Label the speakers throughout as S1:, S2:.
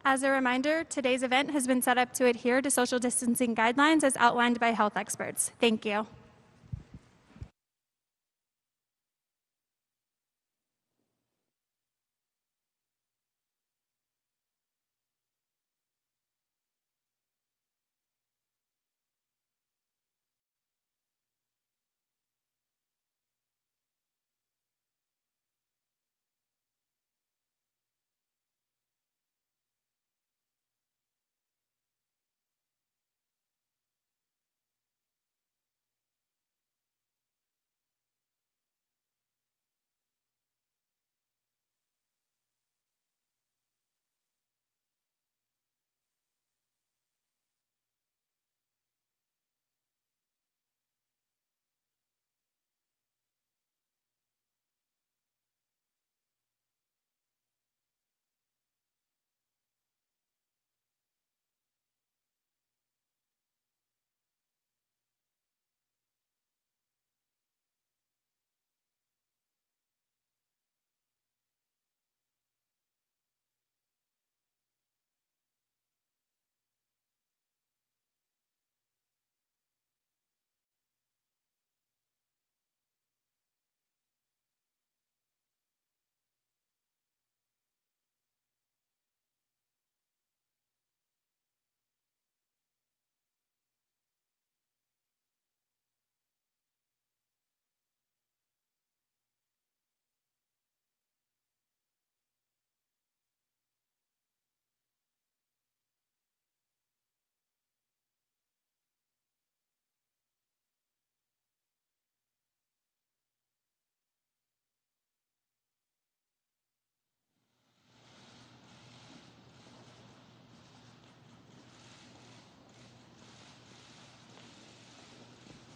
S1: As a reminder, today's event has been set up to adhere to social distancing guidelines as outlined by health experts. Thank you.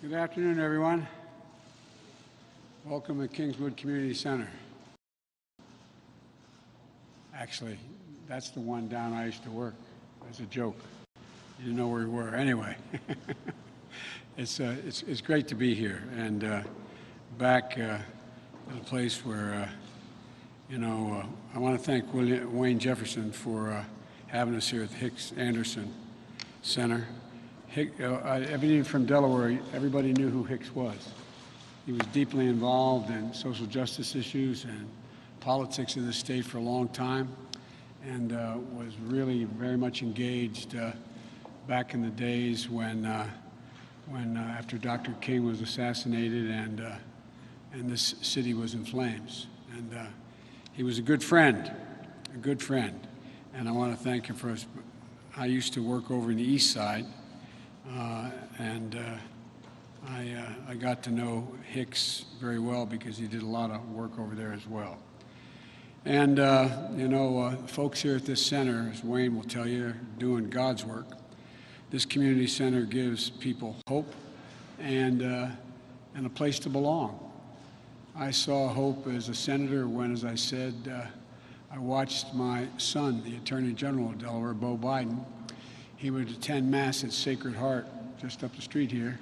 S2: Good afternoon, everyone. Welcome to Kingswood Community Center. Actually, that's the one down I used to work. As a joke. You didn't know where we were. Anyway, it's great to be here and back in a place where, I want to thank Wayne Jefferson for having us here at the Hicks Anderson Center. Everybody from Delaware, everybody knew who Hicks was. He was deeply involved in social justice issues and politics of the state for a long time, and was really very much engaged back in the days when after Dr. King was assassinated and this city was in flames. And he was a good friend, and I want to thank him for his. I used to work over in the East Side. I got to know Hicks very well because he did a lot of work over there as well. And, folks here at this center, as Wayne will tell you, are doing God's work. This community center gives people hope and a place to belong. I saw hope as a senator when, as I said, I watched my son, the Attorney General of Delaware, Beau Biden. He would attend Mass at Sacred Heart, just up the street here,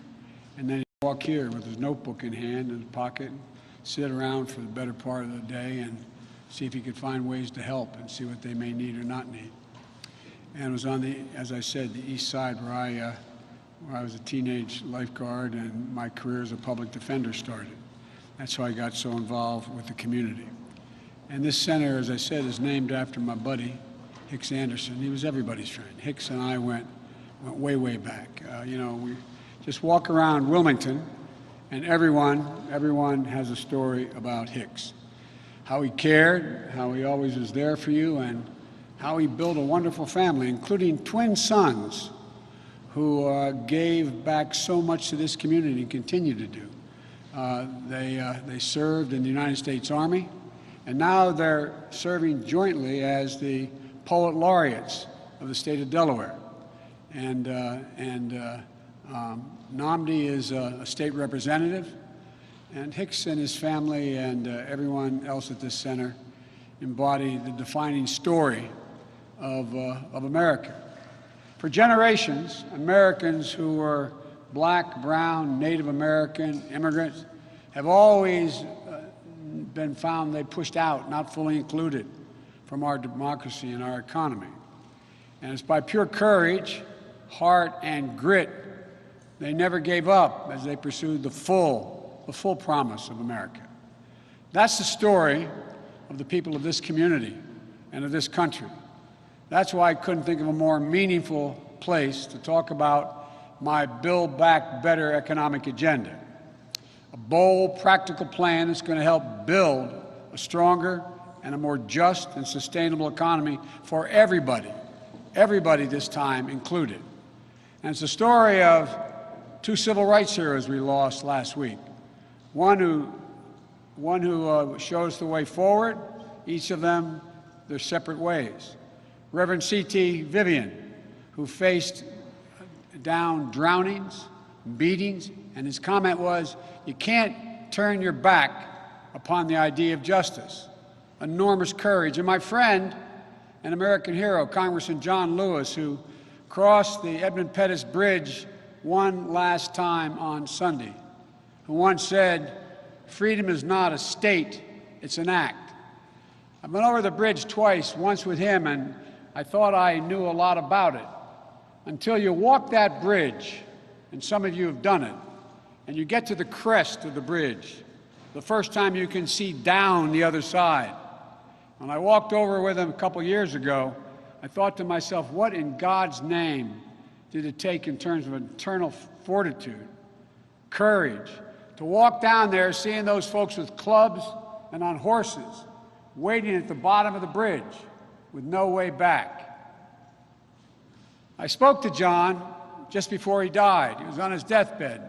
S2: and then he'd walk here with his notebook in hand, in his pocket, and sit around for the better part of the day and see if he could find ways to help and see what they may need or not need. And it was on the, as I said, the East Side where I was a teenage lifeguard and my career as a public defender started. That's how I got so involved with the community. And this center, as I said, is named after my buddy, Hicks Anderson. He was everybody's friend. Hicks and I went way, way back. We just walk around Wilmington, and everyone has a story about Hicks. How he cared, how he always was there for you, and how he built a wonderful family, including twin sons who gave back so much to this community and continue to do. They served in the United States Army, and now they're serving jointly as the Poet Laureates of the state of Delaware. And Nnamdi is a state representative, and Hicks and his family and everyone else at this center embody the defining story of America. For generations, Americans who were black, brown, Native American, immigrants have always been found they pushed out, not fully included from our democracy and our economy. And it's by pure courage, heart, and grit they never gave up as they pursued the full promise of America. That's the story of the people of this community and of this country. That's why I couldn't think of a more meaningful place to talk about my Build Back Better economic agenda. A bold, practical plan that's going to help build a stronger and a more just and sustainable economy for everybody this time included. And it's a story of two civil rights heroes we lost last week. One who showed us the way forward, each of them their separate ways. Reverend C.T. Vivian, who faced down drownings, beatings, and his comment was, "You can't turn your back upon the idea of justice." Enormous courage. And my friend, an American hero, Congressman John Lewis, who crossed the Edmund Pettus Bridge one last time on Sunday, who once said, "Freedom is not a state, it's an act." I've been over the bridge twice, once with him, and I thought I knew a lot about it. Until you walk that bridge, and some of you have done it, and you get to the crest of the bridge, the first time you can see down the other side. When I walked over with him a couple years ago, I thought to myself, what in God's name did it take in terms of internal fortitude, courage, to walk down there seeing those folks with clubs and on horses, waiting at the bottom of the bridge with no way back. I spoke to John just before he died. He was on his deathbed,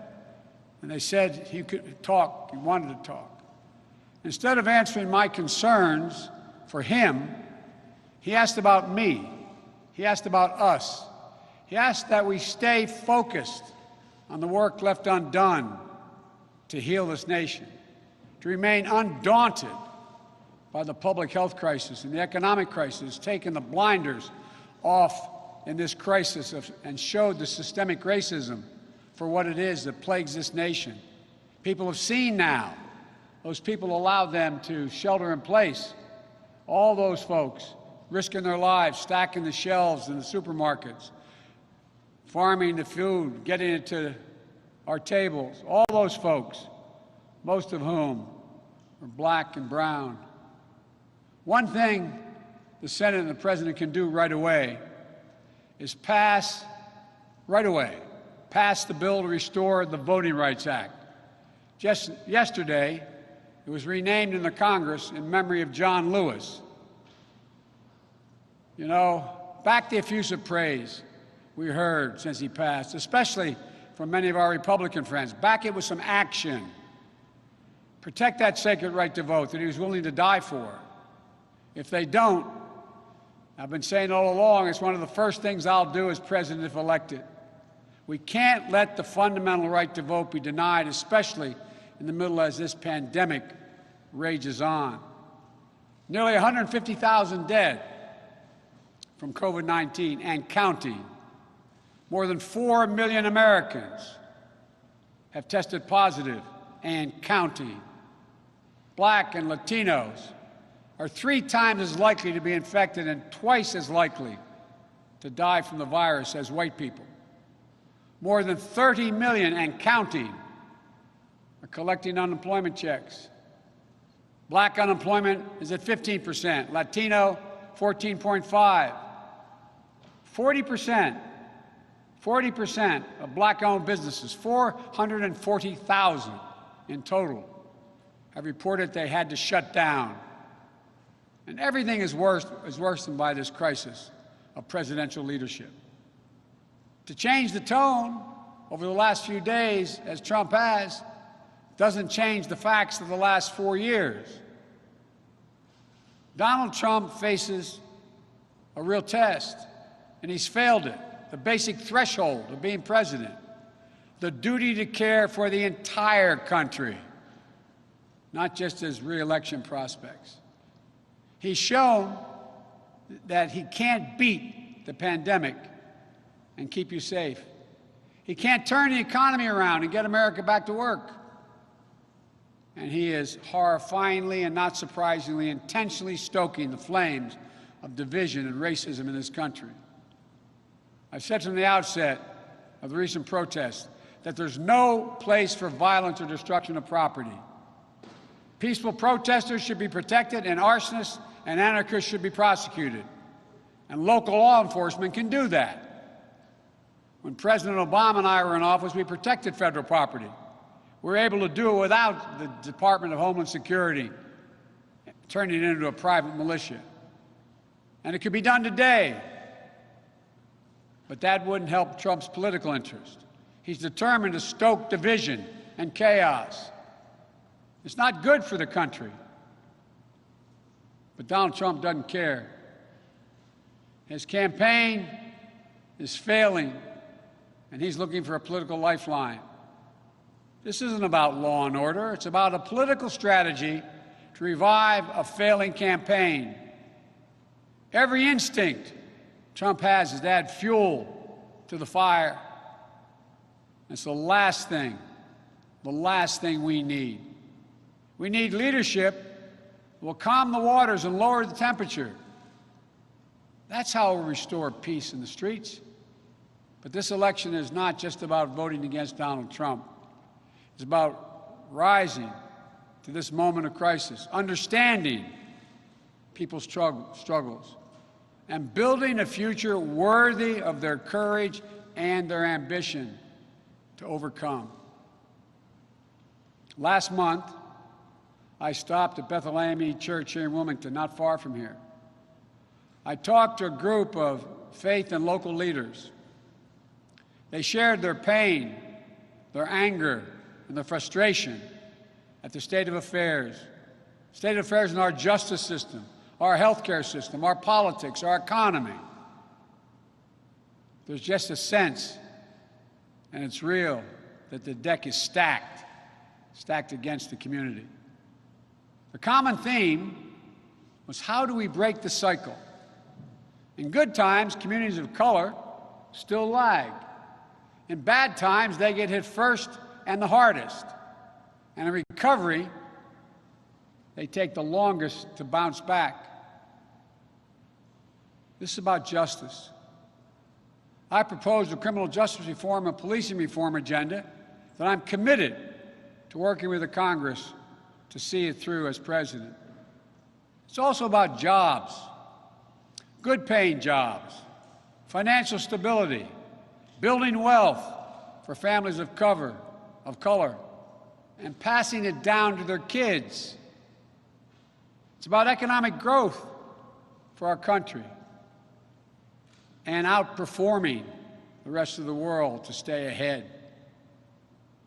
S2: and they said he could talk, he wanted to talk. Instead of answering my concerns for him, he asked about me. He asked about us. He asked that we stay focused on the work left undone to heal this nation, to remain undaunted by the public health crisis and the economic crisis, taking the blinders off in this crisis and showed the systemic racism for what it is that plagues this nation. People have seen now. Those people allowed them to shelter in place. All those folks risking their lives, stacking the shelves in the supermarkets, farming the food, getting it to our tables. All those folks, most of whom are black and brown. One thing the Senate and the President can do right away is pass the bill to restore the Voting Rights Act. Just yesterday, it was renamed in the Congress in memory of John Lewis. You know, back the effusive praise we heard since he passed, especially from many of our Republican friends. Back it with some action. Protect that sacred right to vote that he was willing to die for. If they don't, I've been saying all along, it's one of the first things I'll do as president if elected. We can't let the fundamental right to vote be denied, especially in the middle as this pandemic rages on. Nearly 150,000 dead from COVID-19 and counting. More than 4 million Americans have tested positive and counting. Black and Latinos are 3 times as likely to be infected and twice as likely to die from the virus as white people. More than 30 million and counting are collecting unemployment checks. Black unemployment is at 15%, Latino 14.5%. 40% of black-owned businesses, 440,000 in total, have reported they had to shut down. And everything is worsened by this crisis of presidential leadership. To change the tone over the last few days, as Trump has, doesn't change the facts of the last 4 years. Donald Trump faces a real test, and he's failed it. The basic threshold of being president, the duty to care for the entire country, not just his re-election prospects. He's shown that he can't beat the pandemic and keep you safe. He can't turn the economy around and get America back to work. And he is horrifyingly and not surprisingly intentionally stoking the flames of division and racism in this country. I said from the outset of the recent protests that there's no place for violence or destruction of property. Peaceful protesters should be protected, and arsonists and anarchists should be prosecuted. And local law enforcement can do that. When President Obama and I were in office, we protected federal property. We were able to do it without the Department of Homeland Security turning it into a private militia. And it could be done today. But that wouldn't help Trump's political interest. He's determined to stoke division and chaos. It's not good for the country. But Donald Trump doesn't care. His campaign is failing, and he's looking for a political lifeline. This isn't about law and order. It's about a political strategy to revive a failing campaign. Every instinct Trump has is to add fuel to the fire. It's the last thing we need. We need leadership that will calm the waters and lower the temperature. That's how we'll restore peace in the streets. But this election is not just about voting against Donald Trump. It's about rising to this moment of crisis, understanding people's struggles, and building a future worthy of their courage and their ambition to overcome. Last month, I stopped at Bethel AME Church here in Wilmington, not far from here. I talked to a group of faith and local leaders. They shared their pain, their anger, and their frustration at the state of affairs in our justice system, our healthcare system, our politics, our economy. There's just a sense, and it's real, that the deck is stacked against the community. The common theme was, how do we break the cycle? In good times, communities of color still lag. In bad times, they get hit first and the hardest. And in recovery, they take the longest to bounce back. This is about justice. I proposed a criminal justice reform and policing reform agenda that I'm committed to working with the Congress to see it through as president. It's also about jobs, good-paying jobs, financial stability, building wealth for families of color, and passing it down to their kids. It's about economic growth for our country and outperforming the rest of the world to stay ahead.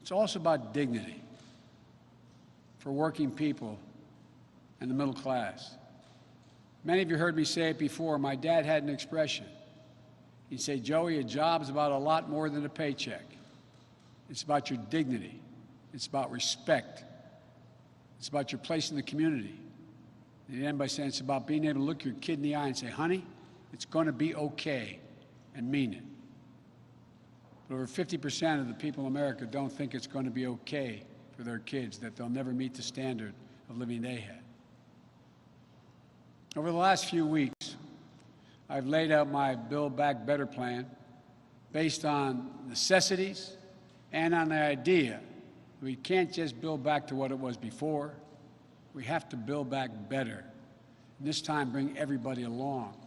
S2: It's also about dignity for working people and the middle class. Many of you heard me say it before. My dad had an expression. He'd say, "Joey, a job's about a lot more than a paycheck. It's about your dignity. It's about respect. It's about your place in the community." And he'd end by saying it's about being able to look your kid in the eye and say, "Honey, it's going to be okay," and mean it. But over 50% of the people in America don't think it's going to be okay for their kids, that they'll never meet the standard of living they had. Over the last few weeks, I've laid out my Build Back Better plan based on necessities and on the idea that we can't just build back to what it was before. We have to build back better, and this time bring everybody along.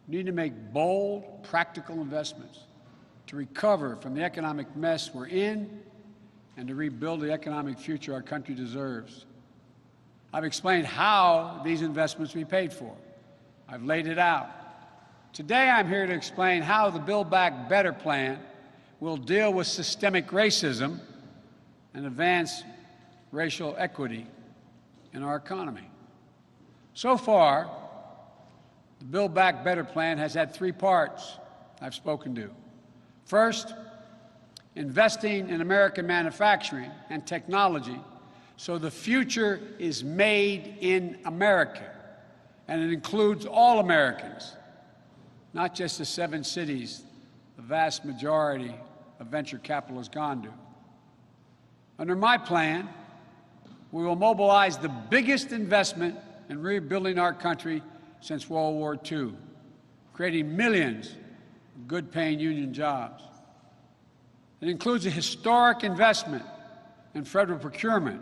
S2: We need to make bold, practical investments to recover from the economic mess we're in and to rebuild the economic future our country deserves. I've explained how these investments will be paid for. I've laid it out. Today, I'm here to explain how the Build Back Better plan will deal with systemic racism and advance racial equity in our economy. So far, the Build Back Better plan has had three parts I've spoken to. First, investing in American manufacturing and technology so the future is made in America, and it includes all Americans, not just the 7 cities the vast majority of venture capital has gone to. Under my plan, we will mobilize the biggest investment in rebuilding our country since World War II, creating millions of good-paying union jobs. It includes a historic investment in federal procurement,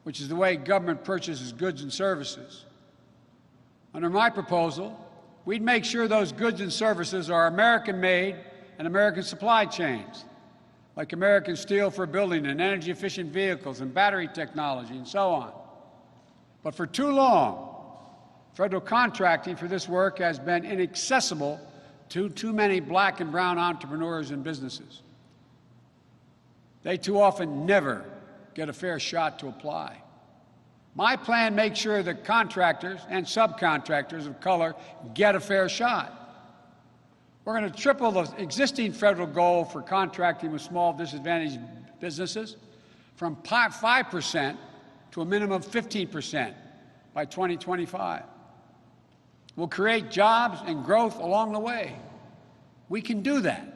S2: which is the way government purchases goods and services. Under my proposal, we'd make sure those goods and services are American-made and American supply chains, like American steel for building and energy-efficient vehicles and battery technology and so on. But for too long, federal contracting for this work has been inaccessible to too many black and brown entrepreneurs and businesses. They too often never get a fair shot to apply. My plan makes sure that contractors and subcontractors of color get a fair shot. We're going to triple the existing federal goal for contracting with small disadvantaged businesses from 5% to a minimum of 15% by 2025. We'll create jobs and growth along the way. We can do that.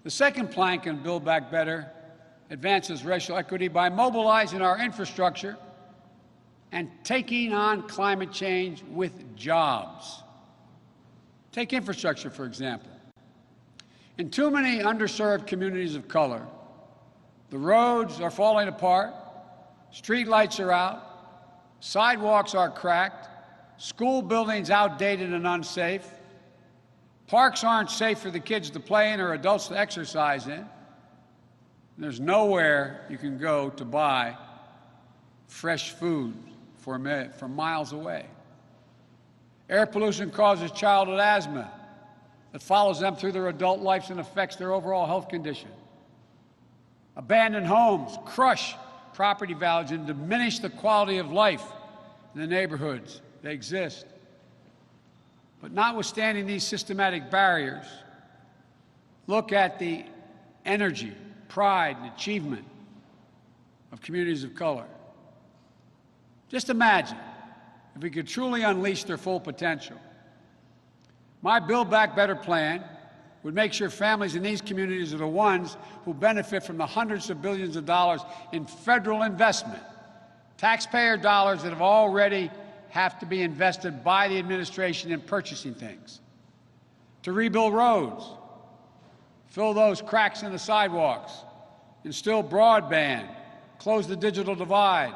S2: The second plank in Build Back Better advances racial equity by mobilizing our infrastructure and taking on climate change with jobs. Take infrastructure, for example. In too many underserved communities of color, the roads are falling apart, street lights are out, sidewalks are cracked, school buildings outdated and unsafe, parks aren't safe for the kids to play in or adults to exercise in. There's nowhere you can go to buy fresh food from miles away. Air pollution causes childhood asthma that follows them through their adult lives and affects their overall health condition. Abandoned homes crush property values and diminish the quality of life in the neighborhoods they exist. But notwithstanding these systematic barriers, look at the energy, pride, and achievement of communities of color. Just imagine if we could truly unleash their full potential. My Build Back Better plan would make sure families in these communities are the ones who benefit from the hundreds of billions of dollars in federal investment, taxpayer dollars that have to be invested by the administration in purchasing things, to rebuild roads, fill those cracks in the sidewalks, instill broadband, close the digital divide,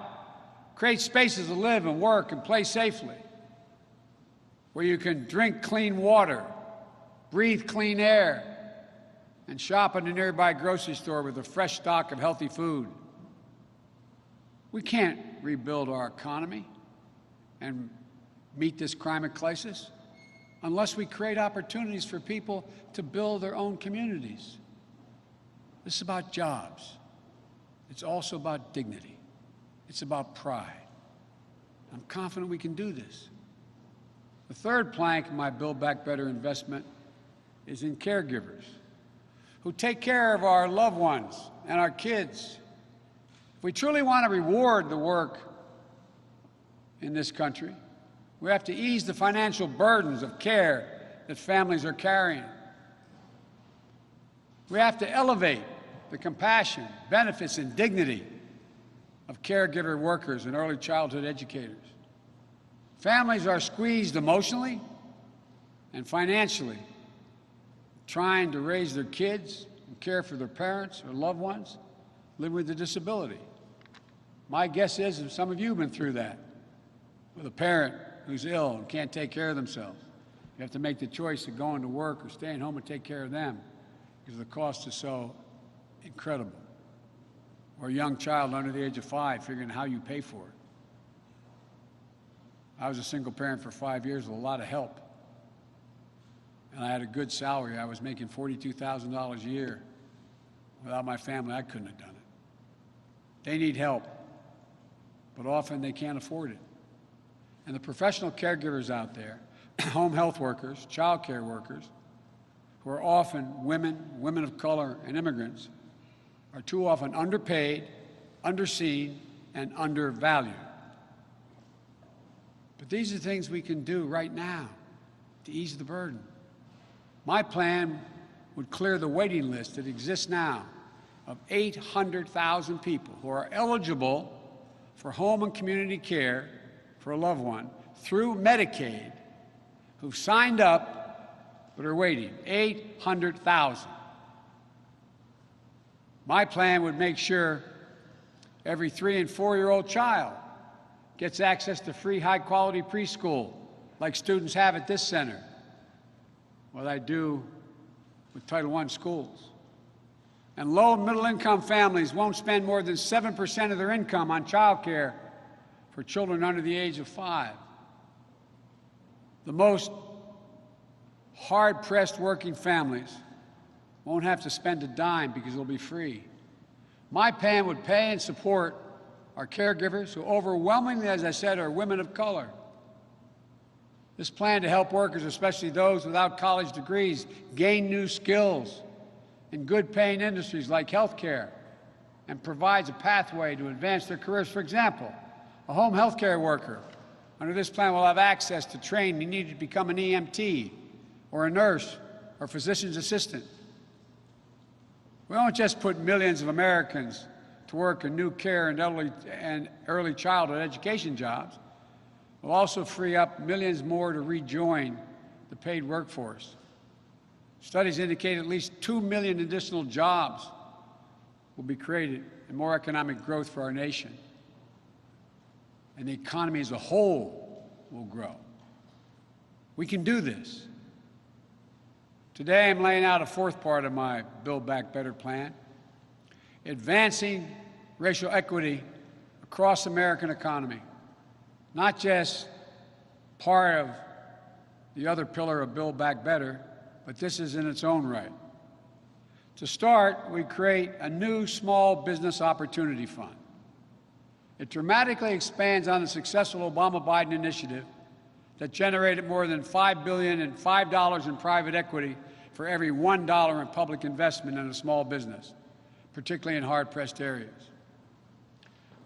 S2: create spaces to live and work and play safely, where you can drink clean water, breathe clean air, and shop at a nearby grocery store with a fresh stock of healthy food. We can't rebuild our economy and meet this climate crisis unless we create opportunities for people to build their own communities. This is about jobs. It's also about dignity. It's about pride. I'm confident we can do this. The third plank in my Build Back Better investment is in caregivers who take care of our loved ones and our kids. If we truly want to reward the work in this country, we have to ease the financial burdens of care that families are carrying. We have to elevate the compassion, benefits, and dignity of caregiver workers and early childhood educators. Families are squeezed emotionally and financially trying to raise their kids and care for their parents or loved ones living with a disability. My guess is that some of you have been through that with a parent who's ill and can't take care of themselves. You have to make the choice of going to work or staying home and take care of them because the cost is so incredible. Or a young child under the age of 5 figuring out how you pay for it. I was a single parent for 5 years with a lot of help. And I had a good salary. I was making $42,000 a year. Without my family, I couldn't have done it. They need help, but often they can't afford it. And the professional caregivers out there, home health workers, child care workers, who are often women of color, and immigrants, are too often underpaid, underseen, and undervalued. But these are things we can do right now to ease the burden. My plan would clear the waiting list that exists now of 800,000 people who are eligible for home and community care for a loved one through Medicaid, who've signed up but are waiting, 800,000. My plan would make sure every 3- and 4-year-old child gets access to free, high-quality preschool, like students have at this center, what I do with Title I schools. And low- and middle-income families won't spend more than 7% of their income on child care for children under the age of 5. The most hard-pressed working families won't have to spend a dime because it'll be free. My plan would pay and support our caregivers, who overwhelmingly, as I said, are women of color. This plan to help workers, especially those without college degrees, gain new skills in good-paying industries like healthcare, and provides a pathway to advance their careers. For example, a home health care worker under this plan will have access to training needed to become an EMT or a nurse or physician's assistant. We don't just put millions of Americans to work in new care and early childhood education jobs. We'll also free up millions more to rejoin the paid workforce. Studies indicate at least 2 million additional jobs will be created and more economic growth for our nation. And the economy as a whole will grow. We can do this. Today, I'm laying out a fourth part of my Build Back Better plan, advancing racial equity across the American economy, not just part of the other pillar of Build Back Better, but this is in its own right. To start, we create a new Small Business Opportunity Fund. It dramatically expands on the successful Obama-Biden initiative that generated more than $5 billion and $5 in private equity for every $1 in public investment in a small business, particularly in hard-pressed areas.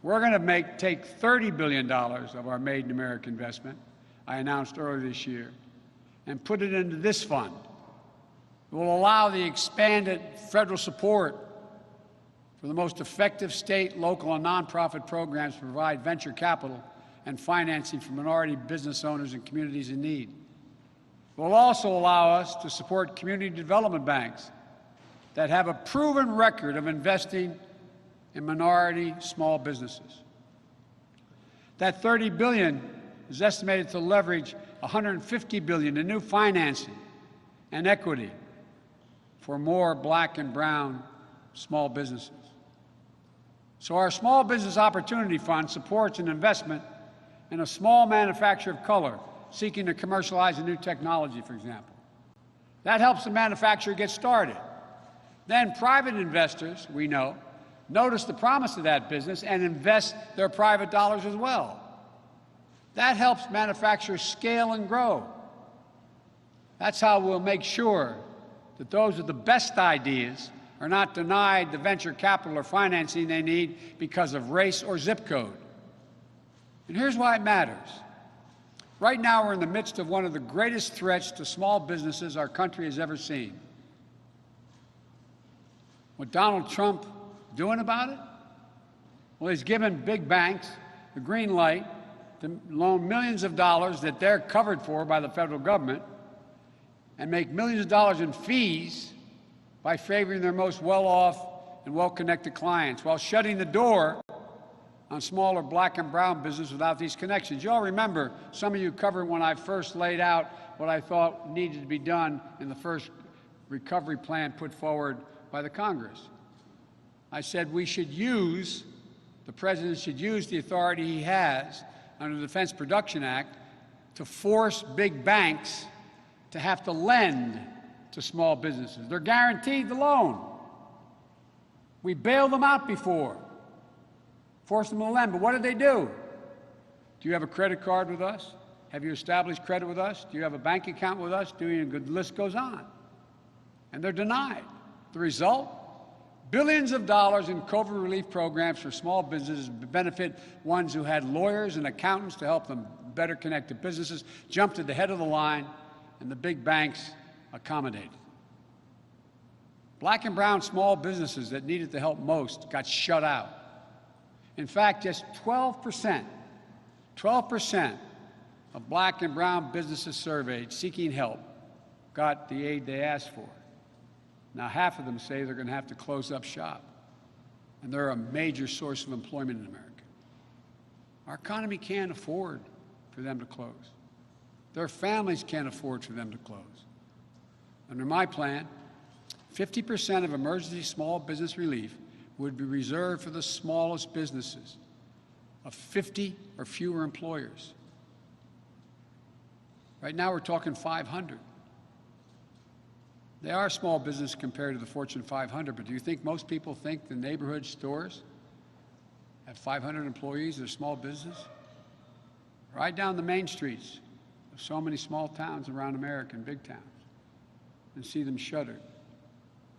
S2: We're going to take $30 billion of our Made in America investment, I announced earlier this year, and put it into this fund. It will allow the expanded federal support for the most effective state, local, and nonprofit programs to provide venture capital and financing for minority business owners and communities in need. It will also allow us to support community development banks that have a proven record of investing in minority small businesses. That $30 billion is estimated to leverage $150 billion in new financing and equity for more Black and brown small businesses. So our Small Business Opportunity Fund supports an investment in a small manufacturer of color seeking to commercialize a new technology, for example. That helps the manufacturer get started. Then private investors, we know, notice the promise of that business and invest their private dollars as well. That helps manufacturers scale and grow. That's how we'll make sure that those with the best ideas are not denied the venture capital or financing they need because of race or zip code. And here's why it matters. Right now, we're in the midst of one of the greatest threats to small businesses our country has ever seen. What Donald Trump doing about it? Well, he's given big banks the green light to loan millions of dollars that they're covered for by the federal government and make millions of dollars in fees by favoring their most well-off and well-connected clients while shutting the door on smaller Black and brown business without these connections. You all remember, some of you covered when I first laid out what I thought needed to be done in the first recovery plan put forward by the Congress. I said we should use, the President should use the authority he has under the Defense Production Act to force big banks to have to lend to small businesses. They're guaranteed the loan. We bailed them out before, forced them to lend, but what did they do? Do you have a credit card with us? Have you established credit with us? Do you have a bank account with us? The list goes on. And they're denied. The result? Billions of dollars in COVID relief programs for small businesses benefit ones who had lawyers and accountants to help them better connect to businesses, jumped to the head of the line, and the big banks accommodated. Black and brown small businesses that needed the help most got shut out. In fact, just 12% of Black and brown businesses surveyed seeking help got the aid they asked for. Now, half of them say they're going to have to close up shop, and they're a major source of employment in America. Our economy can't afford for them to close. Their families can't afford for them to close. Under my plan, 50% of emergency small business relief would be reserved for the smallest businesses of 50 or fewer employers. Right now, we're talking 500. They are small business compared to the Fortune 500, but do you think most people think the neighborhood stores have 500 employees are small business? Ride down the main streets of so many small towns around America and big towns and see them shuttered.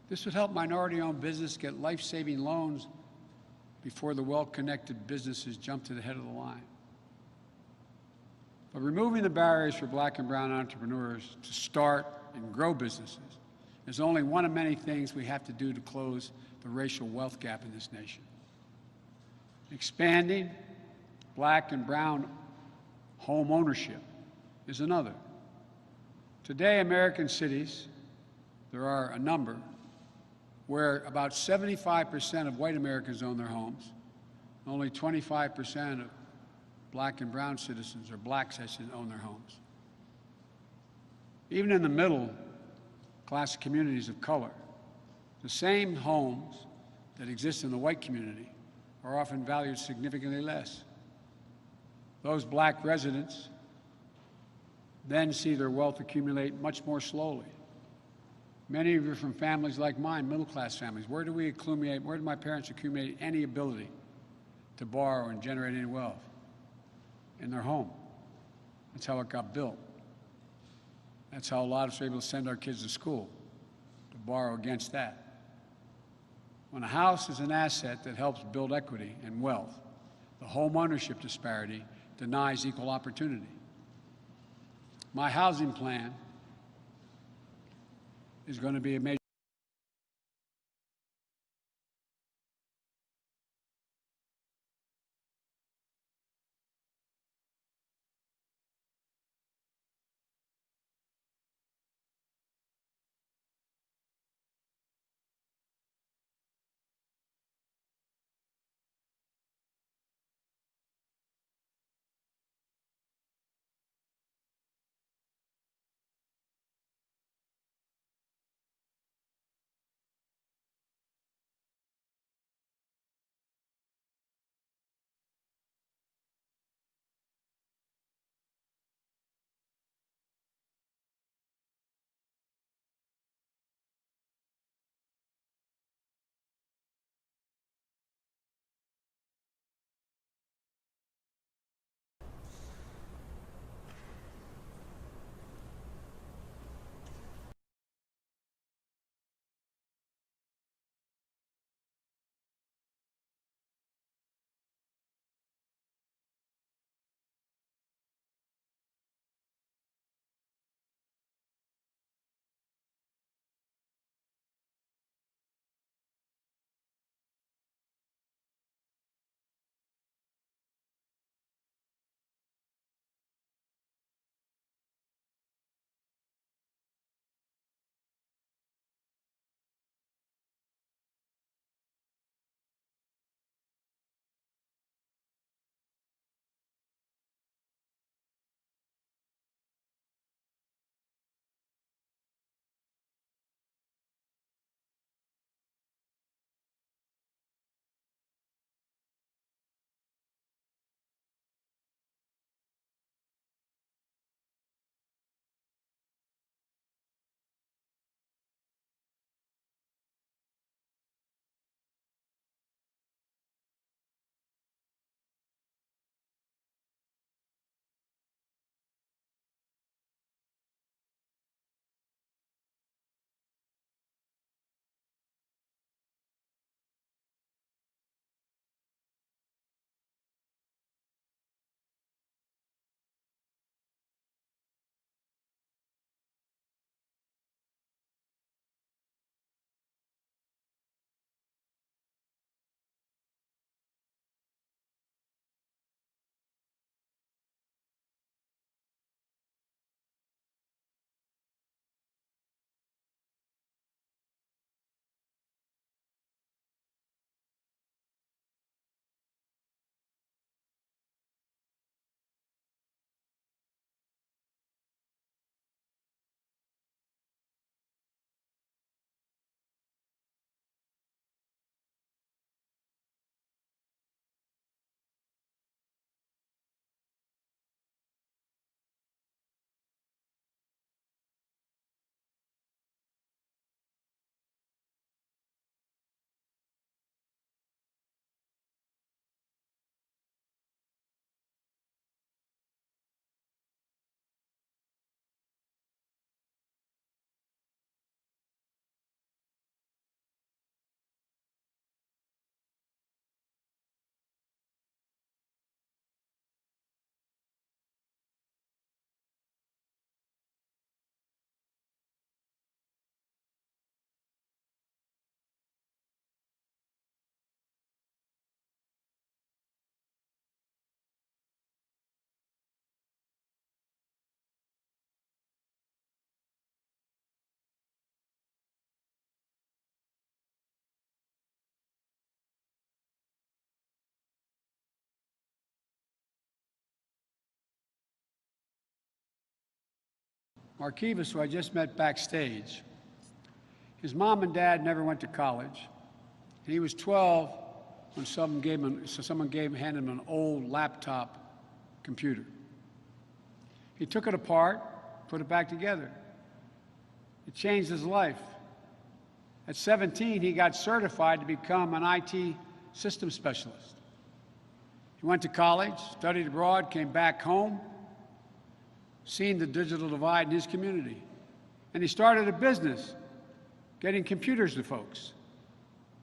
S2: This would help minority-owned business get life-saving loans before the well-connected businesses jump to the head of the line. But removing the barriers for black and brown entrepreneurs to start and grow businesses is only one of many things we have to do to close the racial wealth gap in this nation. Expanding black and brown home ownership is another. Today, American cities, there are a number, where about 75% of white Americans own their homes, only 25% of black and brown citizens, or blacks, I should, own their homes. Even in the middle class communities of color, the same homes that exist in the white community are often valued significantly less. Those black residents then see their wealth accumulate much more slowly. Many of you are from families like mine, middle-class families. Where did my parents accumulate any ability to borrow and generate any wealth? In their home. That's how it got built. That's how a lot of us are able to send our kids to school, to borrow against that. When a house is an asset that helps build equity and wealth, the home ownership disparity denies equal opportunity. My housing plan is going to be a major Markivas, who I just met backstage, his mom and dad never went to college. And he was 12 when someone handed him an old laptop computer. He took it apart, put it back together. It changed his life. At 17, he got certified to become an IT system specialist. He went to college, studied abroad, came back home, seen the digital divide in his community. And he started a business getting computers to folks.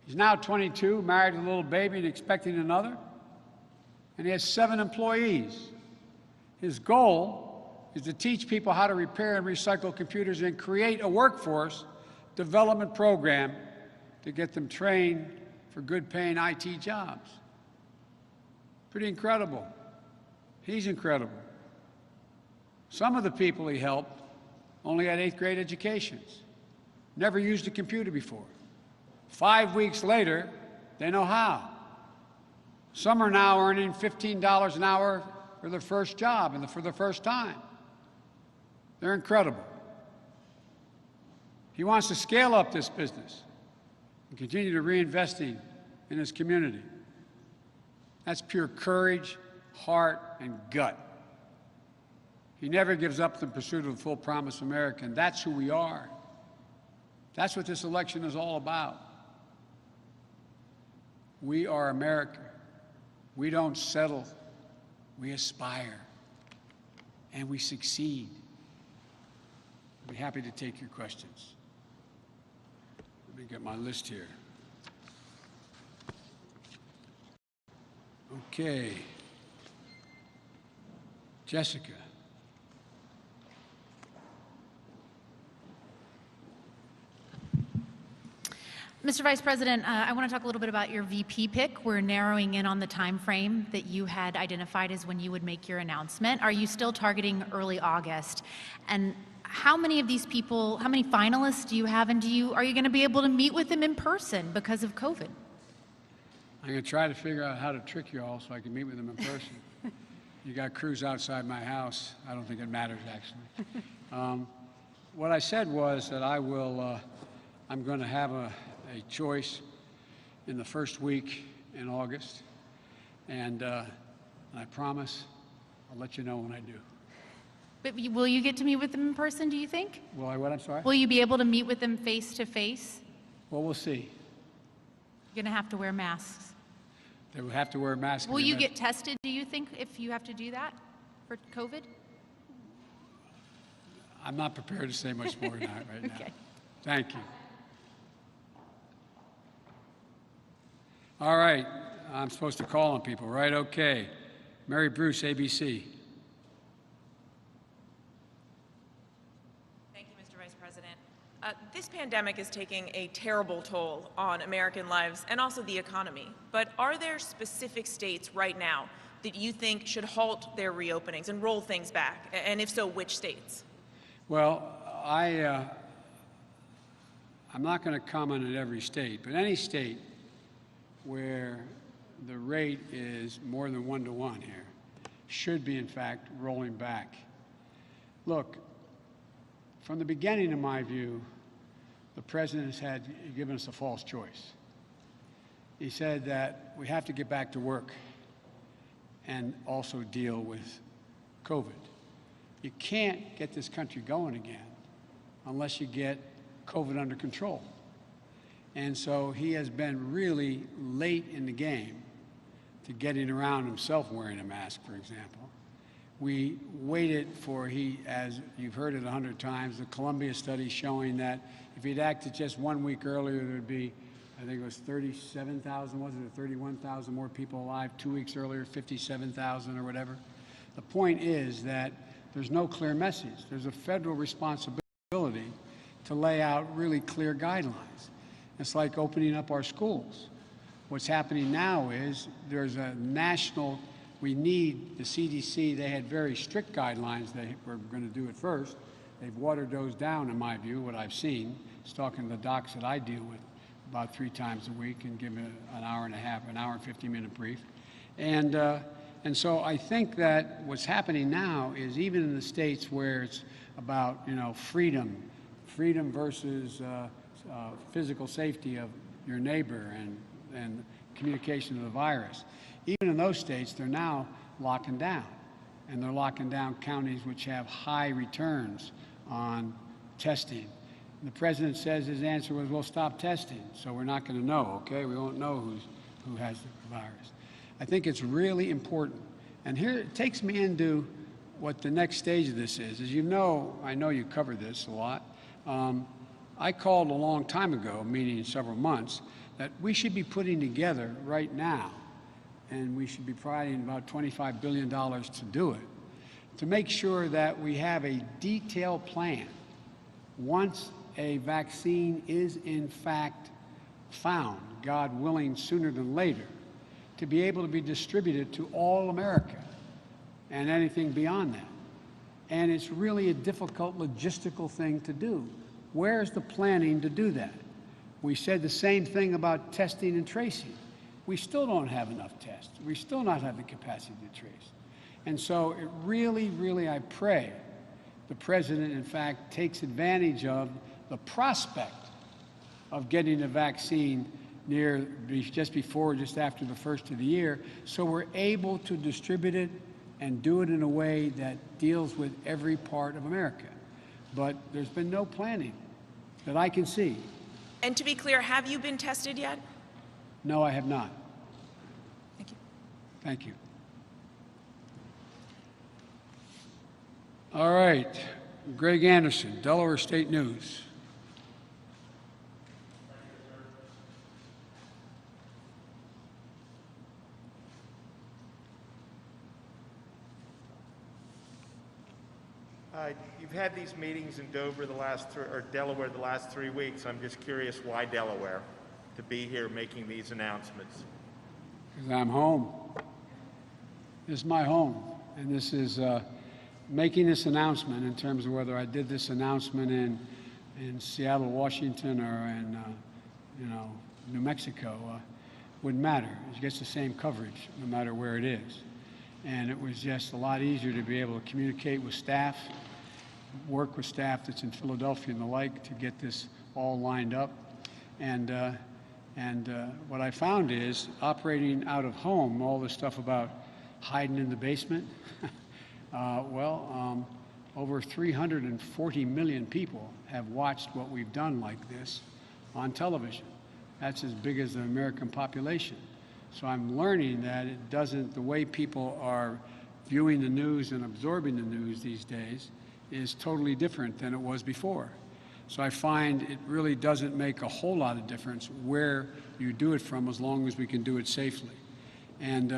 S2: He's now 22, married with a little baby and expecting another. And he has 7 employees. His goal is to teach people how to repair and recycle computers and create a workforce development program to get them trained for good-paying IT jobs. Pretty incredible. He's incredible. Some of the people he helped only had 8th grade educations, never used a computer before. 5 weeks later, they know how. Some are now earning $15 an hour for their first job and for the first time. They're incredible. He wants to scale up this business and continue to reinvesting in his community. That's pure courage, heart, and gut. He never gives up the pursuit of the full promise America, and that's who we are. That's what this election is all about. We are America. We don't settle. We aspire. And we succeed. I'd be happy to take your questions. Let me get my list here. Okay. Jessica.
S3: Mr. Vice President, I want to talk a little bit about your VP pick. We're narrowing in on the time frame that you had identified as when you would make your announcement. Are you still targeting early August? And how many of these people, how many finalists do you have, and are you going to be able to meet with them in person because of COVID?
S2: I'm going to try to figure out how to trick you all so I can meet with them in person. You got crews outside my house. I don't think it matters, actually. What I said was that I'm going to have a choice in the first week in August, and I promise I'll let you know when I do.
S3: But will you get to meet with them in person, do you think?
S2: Will I what? I'm sorry?
S3: Will you be able to meet with them face to face?
S2: Well, we'll see.
S3: You're going to have to wear masks.
S2: They will have to wear masks.
S3: Will you get tested, do you think, if you have to do that for COVID?
S2: I'm not prepared to say much more than that right now.
S3: Okay.
S2: Thank you. All right, I'm supposed to call on people, right? Okay. Mary Bruce, ABC.
S4: Thank you, Mr. Vice President. This pandemic is taking a terrible toll on American lives and also the economy. But are there specific states right now that you think should halt their reopenings and roll things back? And if so, which states?
S2: Well, I'm not going to comment on every state, but any state where the rate is more than 1-to-1 here should be, in fact, rolling back. Look, from the beginning, in my view, the president has given us a false choice. He said that we have to get back to work and also deal with COVID. You can't get this country going again unless you get COVID under control. And so he has been really late in the game to getting around himself wearing a mask, for example. We waited for, as you've heard it 100 times, the Columbia study showing that if he'd acted just 1 week earlier, there'd be, I think it was 37,000, wasn't it, 31,000 more people alive. 2 weeks earlier, 57,000 or whatever. The point is that there's no clear message. There's a federal responsibility to lay out really clear guidelines. It's like opening up our schools. What's happening now is there's a national, we need the CDC, they had very strict guidelines they were going to do at first. They've watered those down, in my view, what I've seen. I was talking to the docs that I deal with about 3 times a week and give them an hour and a half, an hour and 50-minute brief. And so I think that what's happening now is even in the states where it's about, you know, freedom versus physical safety of your neighbor and communication of the virus. Even in those states, they're now locking down. And they're locking down counties which have high returns on testing. And the president says his answer was, we'll stop testing, so we're not going to know, okay? We won't know who has the virus. I think it's really important. And here it takes me into what the next stage of this is. As you know, I know you cover this a lot. I called a long time ago, meaning several months, that we should be putting together right now, and we should be providing about $25 billion to do it, to make sure that we have a detailed plan once a vaccine is in fact found, God willing, sooner than later, to be able to be distributed to all America and anything beyond that. And it's really a difficult logistical thing to do. Where's the planning to do that? We said the same thing about testing and tracing. We still don't have enough tests. We still not have the capacity to trace. And so it really, really, I pray the president, in fact, takes advantage of the prospect of getting a vaccine just before, just after the first of the year, so we're able to distribute it and do it in a way that deals with every part of America. But there's been no planning that I can see.
S4: And to be clear, have you been tested yet?
S2: No, I have not.
S4: Thank you.
S2: Thank you. All right, Greg Anderson, Delaware State News.
S5: You've had these meetings in Delaware the last 3 weeks. I'm just curious why Delaware to be here making these announcements.
S2: Because I'm home. This is my home, and this is making this announcement in terms of whether I did this announcement in Seattle, Washington, or in New Mexico wouldn't matter. It gets the same coverage no matter where it is. And it was just a lot easier to be able to communicate with staff, work with staff that's in Philadelphia and the like to get this all lined up. And what I found is operating out of home, all this stuff about hiding in the basement, over 340 million people have watched what we've done like this on television. That's as big as the American population. So I'm learning that it doesn't, the way people are viewing the news and absorbing the news these days is totally different than it was before. So I find it really doesn't make a whole lot of difference where you do it from, as long as we can do it safely. And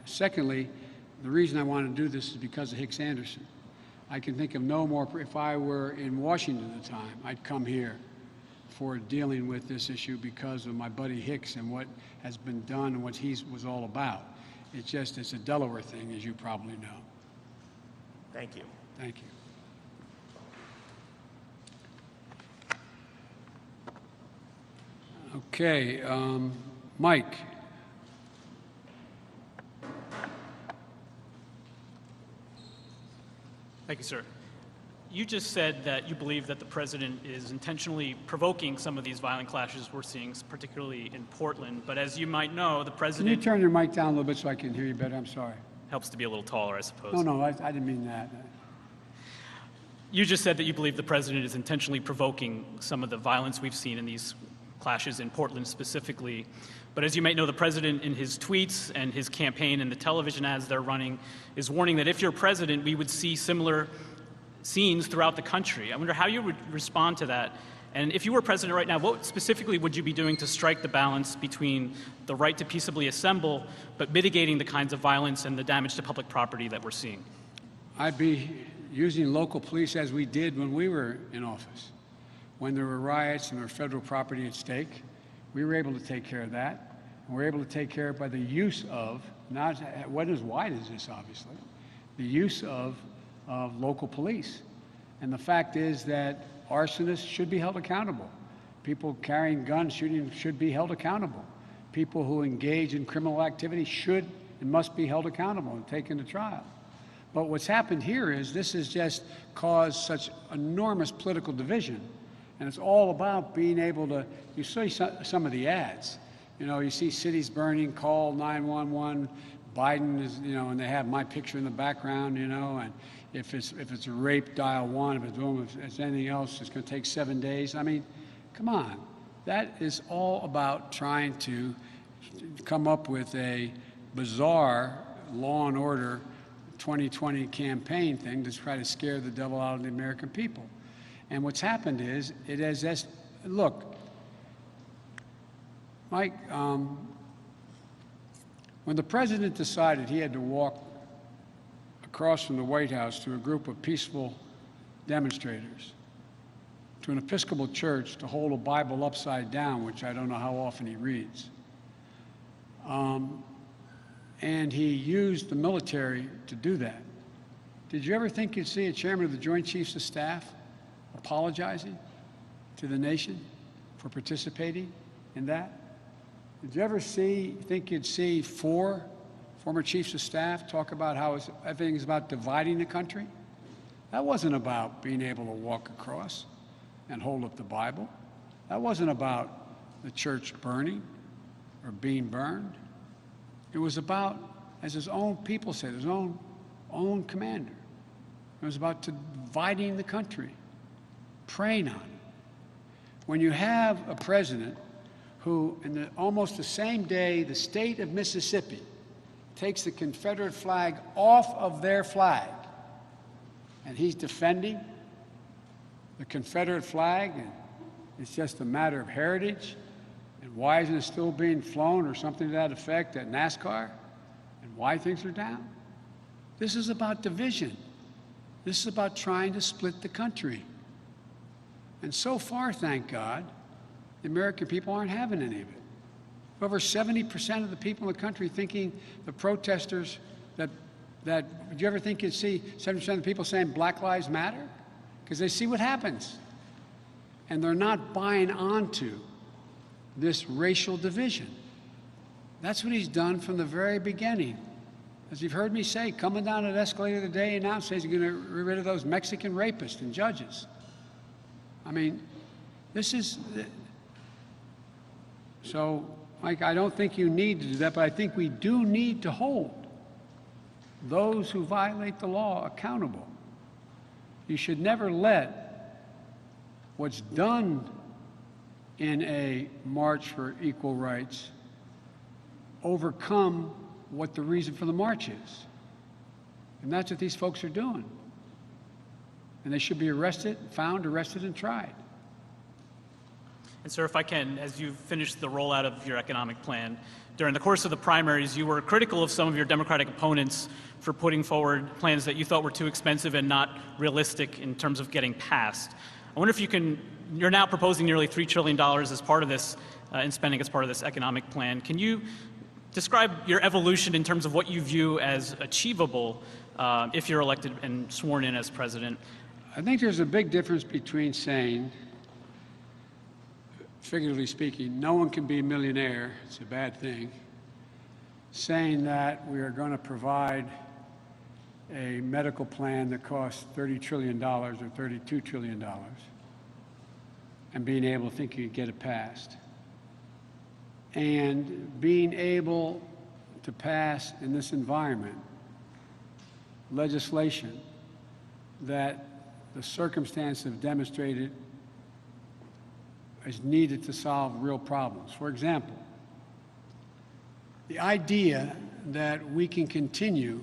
S2: secondly, the reason I want to do this is because of Hicks Anderson. I can think of no more, if I were in Washington at the time, I'd come here for dealing with this issue because of my buddy Hicks and what has been done and what he was all about. It's a Delaware thing, as you probably know.
S5: Thank you.
S2: Thank you. Okay, Mike.
S6: Thank you, sir. You just said that you believe that the president is intentionally provoking some of these violent clashes we're seeing, particularly in Portland. But as you might know, the president...
S2: Can you turn your mic down a little bit so I can hear you better? I'm sorry.
S6: Helps to be a little taller, I suppose.
S2: No, I didn't mean that.
S6: You just said that you believe the president is intentionally provoking some of the violence we've seen in these clashes in Portland specifically. But as you might know, the president in his tweets and his campaign and the television ads they're running is warning that if you're president, we would see similar scenes throughout the country. I wonder how you would respond to that. And if you were president right now, what specifically would you be doing to strike the balance between the right to peaceably assemble, but mitigating the kinds of violence and the damage to public property that we're seeing?
S2: I'd be using local police as we did when we were in office. When there were riots and there was federal property at stake, we were able to take care of that. And we're able to take care of it by the use of, not what as wide as this, obviously, the use of local police. And the fact is that arsonists should be held accountable. People carrying guns, shooting, should be held accountable. People who engage in criminal activity should and must be held accountable and taken to trial. But what's happened here is this has just caused such enormous political division. And it's all about being able to, you see some of the ads. You know, you see cities burning, call 911, Biden is, you know, and they have my picture in the background, you know, and if it's a rape, dial 1, if it's anything else, it's going to take 7 days. I mean, come on. That is all about trying to come up with a bizarre law and order 2020 campaign thing to try to scare the devil out of the American people. And what's happened is, it has, look, Mike, when the president decided he had to walk across from the White House to a group of peaceful demonstrators, to an Episcopal church to hold a Bible upside down, which I don't know how often he reads, and he used the military to do that. Did you ever think you'd see a chairman of the Joint Chiefs of Staff apologizing to the nation for participating in that? Did you ever think you'd see 4 former chiefs of staff talk about how everything is about dividing the country? That wasn't about being able to walk across and hold up the Bible. That wasn't about the church burning or being burned. It was about, as his own people said, his own commander. It was about dividing the country, preying on it. When you have a president who, in almost the same day, the state of Mississippi takes the Confederate flag off of their flag, and he's defending the Confederate flag, and it's just a matter of heritage, and why isn't it still being flown or something to that effect at NASCAR, and why things are down? This is about division. This is about trying to split the country. And so far, thank God, the American people aren't having any of it. Over 70% of the people in the country thinking the protesters would you ever think you'd see 70% of the people saying Black Lives Matter? Because they see what happens. And they're not buying onto this racial division. That's what he's done from the very beginning. As you've heard me say, coming down that escalator today, he announced he's going to get rid of those Mexican rapists and judges. I mean, this is... So, Mike, I don't think you need to do that, but I think we do need to hold those who violate the law accountable. You should never let what's done in a march for equal rights overcome what the reason for the march is. And that's what these folks are doing. And they should be found, arrested, and tried.
S6: And sir, if I can, as you finished the rollout of your economic plan, during the course of the primaries, you were critical of some of your Democratic opponents for putting forward plans that you thought were too expensive and not realistic in terms of getting passed. I wonder if you're now proposing nearly $3 trillion as part of this, in spending as part of this economic plan. Can you describe your evolution in terms of what you view as achievable if you're elected and sworn in as president?
S2: I think there's a big difference between saying, figuratively speaking, no one can be a millionaire, it's a bad thing, saying that we are going to provide a medical plan that costs $30 trillion or $32 trillion and being able to think you could get it passed. And being able to pass in this environment legislation that the circumstances have demonstrated is needed to solve real problems. For example, the idea that we can continue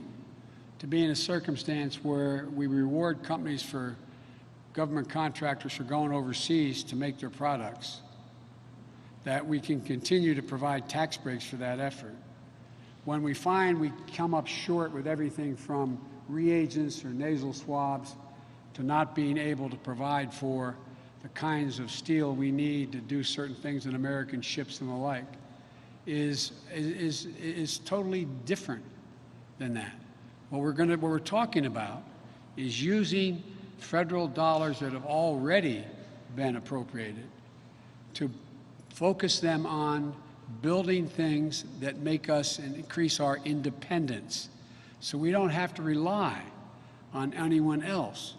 S2: to be in a circumstance where we reward companies for government contractors for going overseas to make their products, that we can continue to provide tax breaks for that effort. When we find we come up short with everything from reagents or nasal swabs to not being able to provide for the kinds of steel we need to do certain things in American ships and the like, is totally different than that. What we're talking about is using federal dollars that have already been appropriated to focus them on building things that make us and increase our independence, so we don't have to rely on anyone else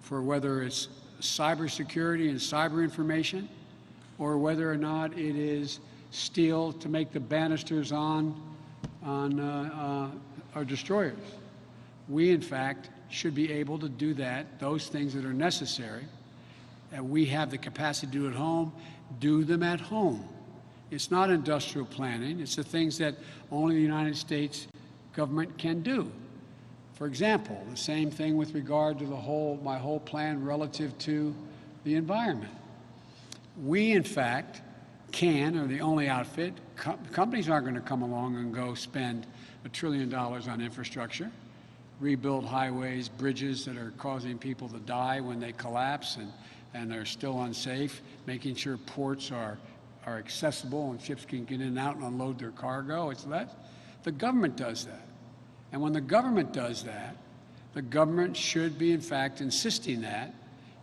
S2: for whether it's cybersecurity and cyber information, or whether or not it is steel to make the banisters on our destroyers. We, in fact, should be able to do that, those things that are necessary, that we have the capacity to do at home, do them at home. It's not industrial planning. It's the things that only the United States government can do. For example, the same thing with regard to my whole plan relative to the environment. We, in fact, are the only outfit. Companies aren't going to come along and go spend $1 trillion on infrastructure, rebuild highways, bridges that are causing people to die when they collapse and they're still unsafe, making sure ports are accessible and ships can get in and out and unload their cargo. It's that. The government does that. And when the government does that, the government should be, in fact, insisting that,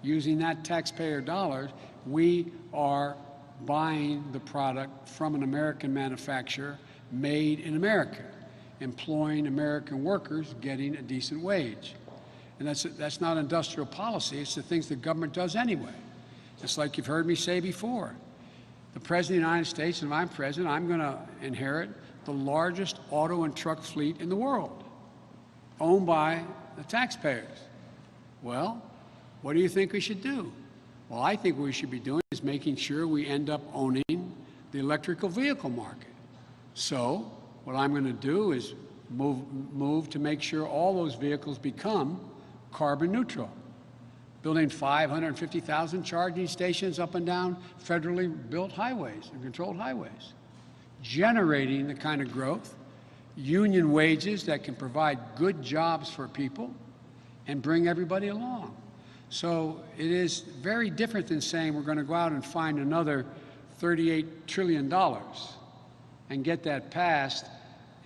S2: using that taxpayer dollars, we are buying the product from an American manufacturer made in America, employing American workers, getting a decent wage. And that's not industrial policy. It's the things the government does anyway. Just like you've heard me say before. The President of the United States, and if I'm President, I'm going to inherit the largest auto and truck fleet in the world, owned by the taxpayers. Well, what do you think we should do? Well, I think what we should be doing is making sure we end up owning the electrical vehicle market. So what I'm going to do is move to make sure all those vehicles become carbon neutral, building 550,000 charging stations up and down federally built highways and controlled highways, generating the kind of growth, union wages that can provide good jobs for people and bring everybody along. So it is very different than saying we're going to go out and find another $38 trillion and get that passed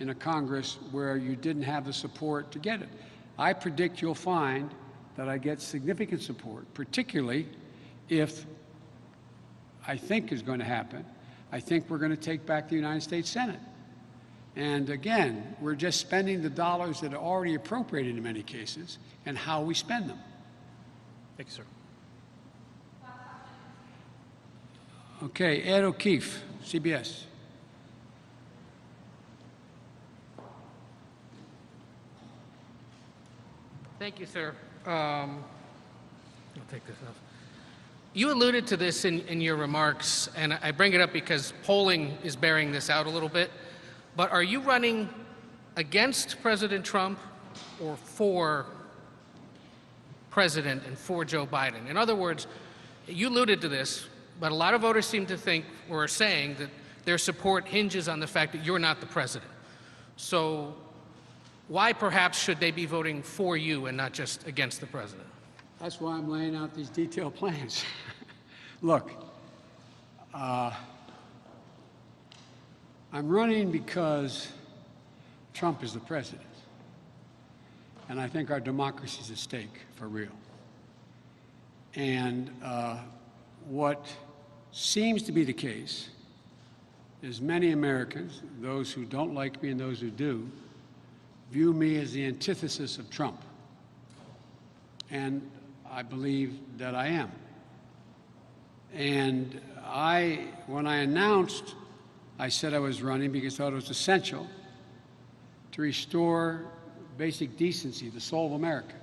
S2: in a Congress where you didn't have the support to get it. I predict you'll find that I get significant support, particularly if I think is going to happen. I think we're going to take back the United States Senate. And again, we're just spending the dollars that are already appropriated in many cases and how we spend them.
S6: Thank you, sir.
S2: Okay, Ed O'Keefe, CBS.
S7: Thank you, sir. I'll take this off. You alluded to this in your remarks, and I bring it up because polling is bearing this out a little bit. But are you running against President Trump or for President and for Joe Biden? In other words, you alluded to this, but a lot of voters seem to think or are saying that their support hinges on the fact that you're not the president. So why perhaps should they be voting for you and not just against the president?
S2: That's why I'm laying out these detailed plans. Look, I'm running because Trump is the president. And I think our democracy is at stake for real. And what seems to be the case is many Americans, those who don't like me and those who do, view me as the antithesis of Trump. And I believe that I am. And when I announced, I said I was running because I thought it was essential to restore basic decency, the soul of America.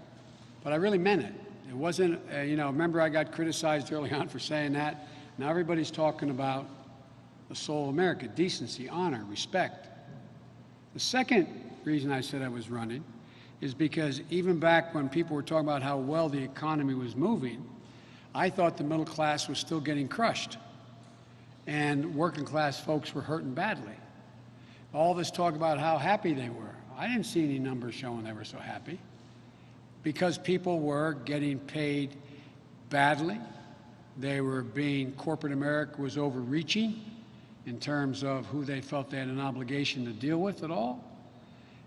S2: But I really meant it. It wasn't, remember I got criticized early on for saying that. Now everybody's talking about the soul of America, decency, honor, respect. The second reason I said I was running is because even back when people were talking about how well the economy was moving, I thought the middle class was still getting crushed and working class folks were hurting badly. All this talk about how happy they were. I didn't see any numbers showing they were so happy because people were getting paid badly. Corporate America was overreaching in terms of who they felt they had an obligation to deal with at all.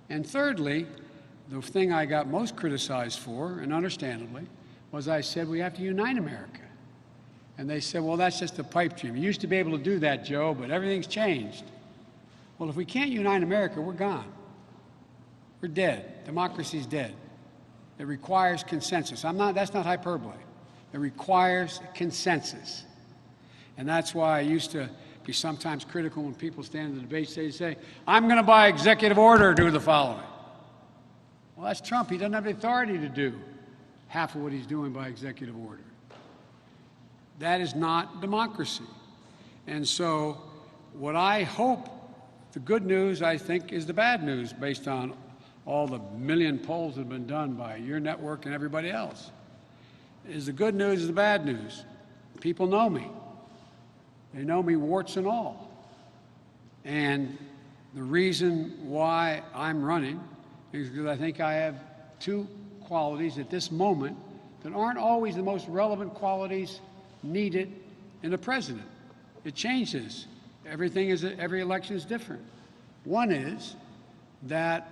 S2: And thirdly, the thing I got most criticized for, and understandably, was I said we have to unite America. And they said, well, that's just a pipe dream. You used to be able to do that, Joe, but everything's changed. Well, if we can't unite America, we're gone. We're dead. Democracy's dead. It requires consensus. That's not hyperbole. It requires consensus. And that's why I used to be sometimes critical when people stand in the debates. They say, I'm going to by executive order do the following. Well, that's Trump. He doesn't have the authority to do half of what he's doing by executive order. That is not democracy. And so what I hope, the good news, I think, is the bad news based on all the million polls that have been done by your network and everybody else, is the good news is the bad news. People know me. They know me warts and all. And the reason why I'm running is because I think I have two qualities at this moment that aren't always the most relevant qualities needed in a president. It changes. Every election is different. One is that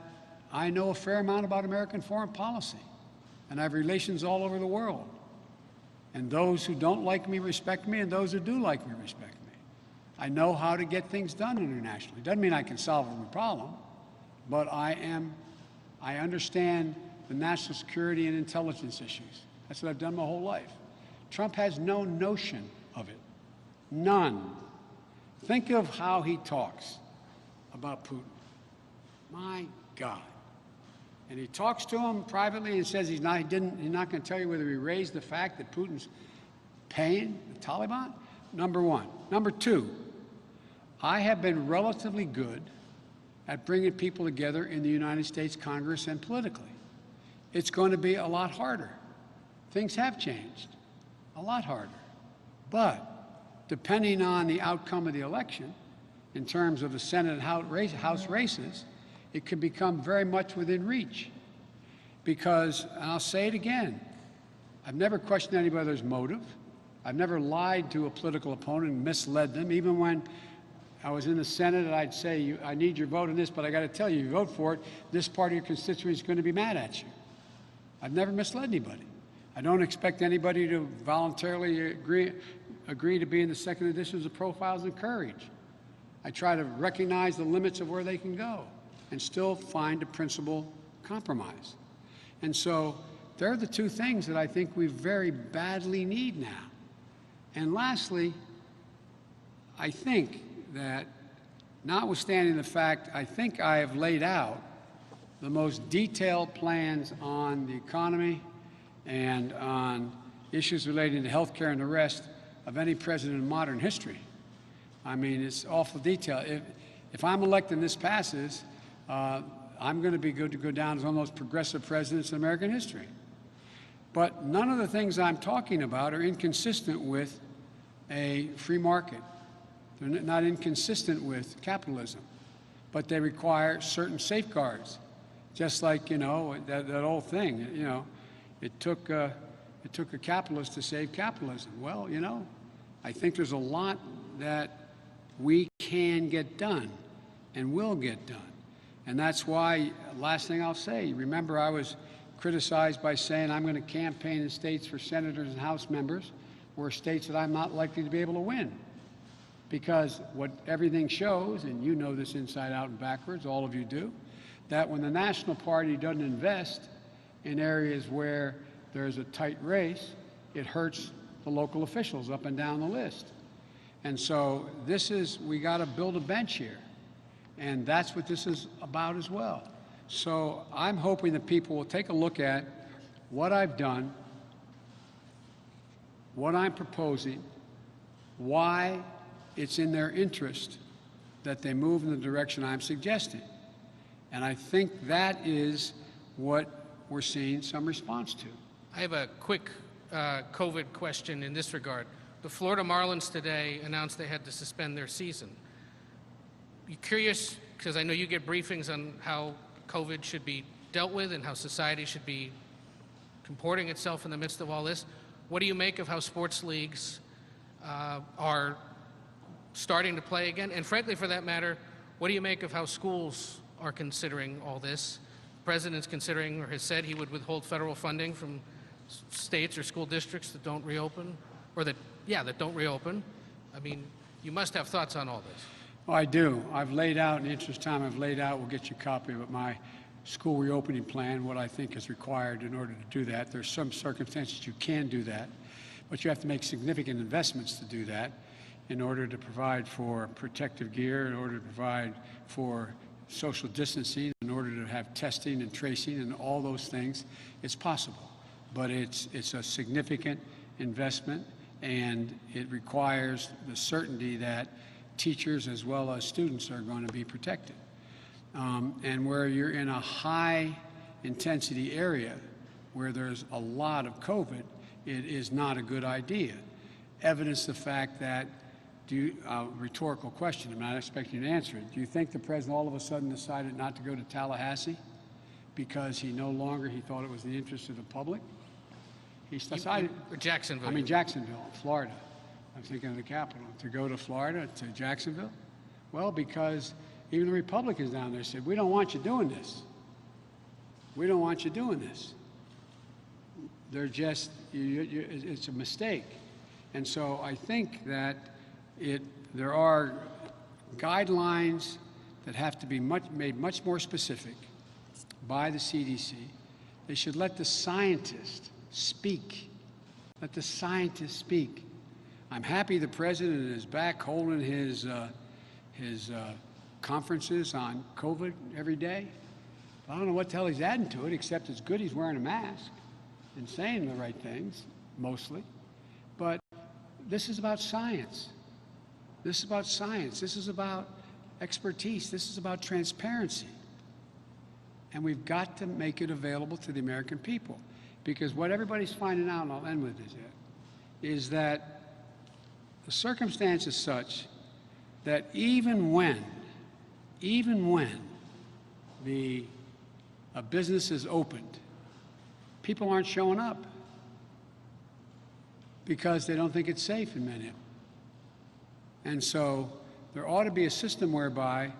S2: I know a fair amount about American foreign policy, and I have relations all over the world. And those who don't like me respect me, and those who do like me respect me. I know how to get things done internationally. Doesn't mean I can solve every problem, but I understand the national security and intelligence issues. That's what I've done my whole life. Trump has no notion of it. None. Think of how he talks about Putin. My God. And he talks to him privately and says he's not going to tell you whether he raised the fact that Putin's paying the Taliban. Number one. Number two, I have been relatively good at bringing people together in the United States Congress and politically. It's going to be a lot harder. Things have changed. A lot harder. But depending on the outcome of the election, in terms of the Senate and House races, it can become very much within reach. Because, and I'll say it again, I've never questioned anybody's motive. I've never lied to a political opponent and misled them. Even when I was in the Senate and I'd say, I need your vote on this, but I got to tell you, you vote for it, this part of your constituency is going to be mad at you. I've never misled anybody. I don't expect anybody to voluntarily agree to be in the second editions of Profiles in Courage. I try to recognize the limits of where they can go and still find a principled compromise. And so there are the two things that I think we very badly need now. And lastly, I think that notwithstanding the fact I think I have laid out the most detailed plans on the economy and on issues relating to health care and the rest of any president in modern history. I mean, it's awful detail. If I'm elected and this passes, I'm going to be good to go down as one of the most progressive presidents in American history. But none of the things I'm talking about are inconsistent with a free market. They're not inconsistent with capitalism, but they require certain safeguards. Just like, you know, that old thing, you know, it took a capitalist to save capitalism. Well, you know, I think there's a lot that we can get done and will get done. And that's why, last thing I'll say, remember I was criticized by saying I'm going to campaign in states for senators and House members or states that I'm not likely to be able to win. Because what everything shows, and you know this inside out and backwards, all of you do, that when the National Party doesn't invest in areas where there's a tight race, it hurts the local officials up and down the list. And so we got to build a bench here. And that's what this is about as well. So I'm hoping that people will take a look at what I've done, what I'm proposing, why it's in their interest that they move in the direction I'm suggesting. And I think that is what we're seeing some response to.
S7: I have a quick COVID question in this regard. The Florida Marlins today announced they had to suspend their season. You curious, because I know you get briefings on how COVID should be dealt with and how society should be comporting itself in the midst of all this. What do you make of how sports leagues are starting to play again? And frankly, for that matter, what do you make of how schools are considering all this? The president's considering, or has said he would withhold federal funding from states or school districts that don't reopen, or that don't reopen. I mean, you must have thoughts on all this.
S2: Well, I do. I've laid out, in the interest of time, we'll get you a copy of it, my school reopening plan, what I think is required in order to do that. There's some circumstances you can do that, but you have to make significant investments to do that in order to provide for protective gear, in order to provide for social distancing, in order to have testing and tracing and all those things. It's possible, but it's a significant investment, and it requires the certainty that teachers as well as students are going to be protected. And where you're in a high intensity area where there's a lot of COVID, it is not a good idea. Evidence the fact that, rhetorical question, I'm not expecting you to answer it. Do you think the president all of a sudden decided not to go to Tallahassee because he thought it was the interest of the public? He decided,
S7: Jacksonville.
S2: Jacksonville, Florida. I'm thinking of the capital. To go to Florida, to Jacksonville? Well, because even the Republicans down there said, we don't want you doing this. We don't want you doing this. They're just, it's a mistake. And so I think that there are guidelines that have to be made much more specific by the CDC. They should let the scientists speak. Let the scientists speak. I'm happy the president is back holding his conferences on COVID every day. I don't know what the hell he's adding to it, except it's good he's wearing a mask and saying the right things, mostly. But this is about science. This is about science. This is about expertise. This is about transparency. And we've got to make it available to the American people. Because what everybody's finding out, and I'll end with this, is that the circumstance is such that even when a business is opened, people aren't showing up because they don't think it's safe in many of them. And so there ought to be a system whereby,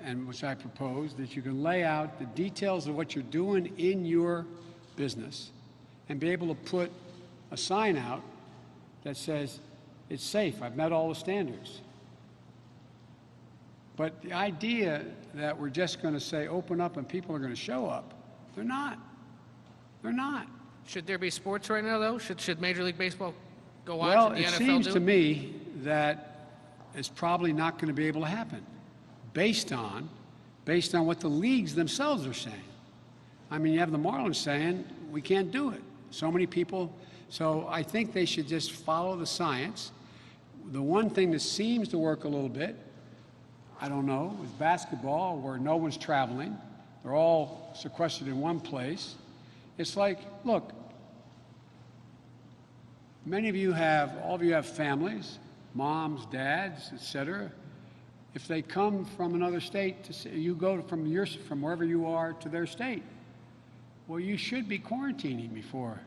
S2: and which I propose, that you can lay out the details of what you're doing in your business and be able to put a sign out that says, it's safe, I've met all the standards. But the idea that we're just going to say open up and people are going to show up, they're not. They're not.
S7: Should there be sports right now, though? Should Major League Baseball go on?
S2: Well,
S7: Should the
S2: it
S7: NFL
S2: seems
S7: do
S2: to
S7: it?
S2: me that it's probably not going to be able to happen based on what the leagues themselves are saying. I mean, you have the Marlins saying, we can't do it. So many people. So I think they should just follow the science. The one thing that seems to work a little bit, I don't know, is basketball, where no one's traveling. They're all sequestered in one place. It's like, look, all of you have families, moms, dads, etc. If they come from another state, you go from wherever you are to their state. Well, you should be quarantining before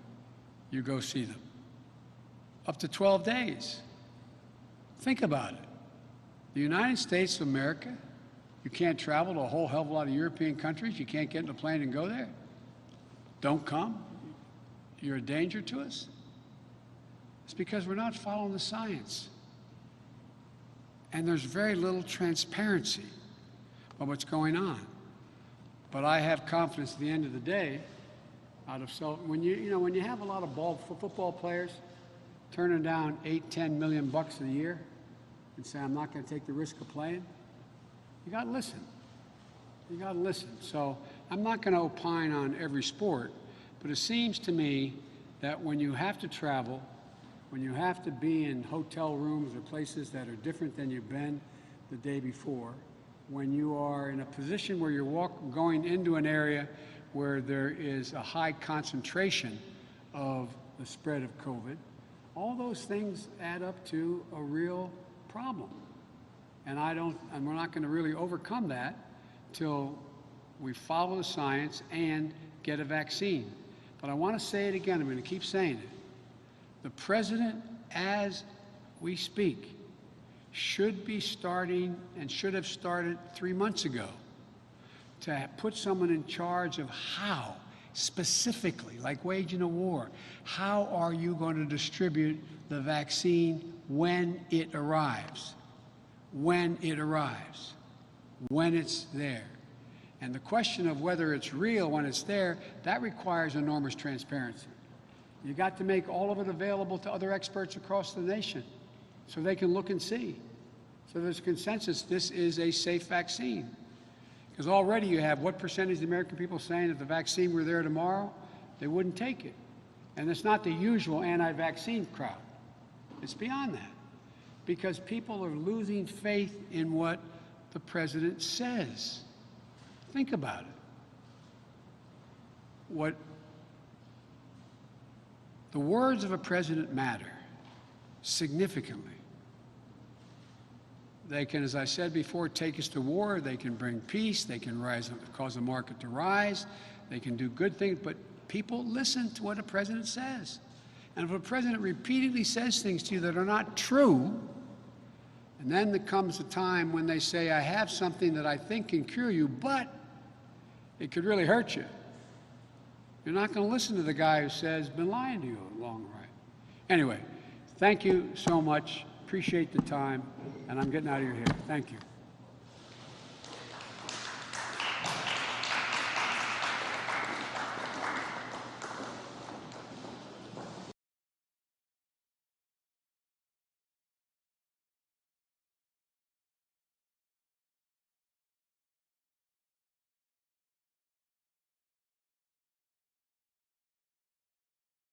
S2: you go see them. Up to 12 days. Think about it. The United States of America, you can't travel to a whole hell of a lot of European countries. You can't get in a plane and go there. Don't come. You're a danger to us. It's because we're not following the science. And there's very little transparency of what's going on. But I have confidence at the end of the day, when you have a lot of football players turning down $8-10 million a year and say, I'm not going to take the risk of playing, you got to listen. You got to listen. So I'm not going to opine on every sport, but it seems to me that when you have to travel, when you have to be in hotel rooms or places that are different than you've been the day before, when you are in a position where you're going into an area where there is a high concentration of the spread of COVID, all those things add up to a real problem. And we're not going to really overcome that till we follow the science and get a vaccine. But I want to say it again, I'm going to keep saying it. The president, as we speak, should be starting and should have started 3 months ago to put someone in charge of how, specifically, like waging a war, how are you going to distribute the vaccine when it arrives? When it arrives, when it's there. And the question of whether it's real when it's there, that requires enormous transparency. You got to make all of it available to other experts across the nation so they can look and see. So there's consensus this is a safe vaccine. Because already you have what percentage of the American people saying if the vaccine were there tomorrow, they wouldn't take it. And it's not the usual anti-vaccine crowd. It's beyond that. Because people are losing faith in what the president says. Think about it. The words of a president matter significantly. They can, as I said before, take us to war. They can bring peace. They can cause the market to rise. They can do good things. But people listen to what a president says. And if a president repeatedly says things to you that are not true, and then there comes a time when they say, I have something that I think can cure you, but it could really hurt you. You're not going to listen to the guy who says, been lying to you along the way. Anyway, thank you so much. Appreciate the time. And I'm getting out of your hair. Thank you.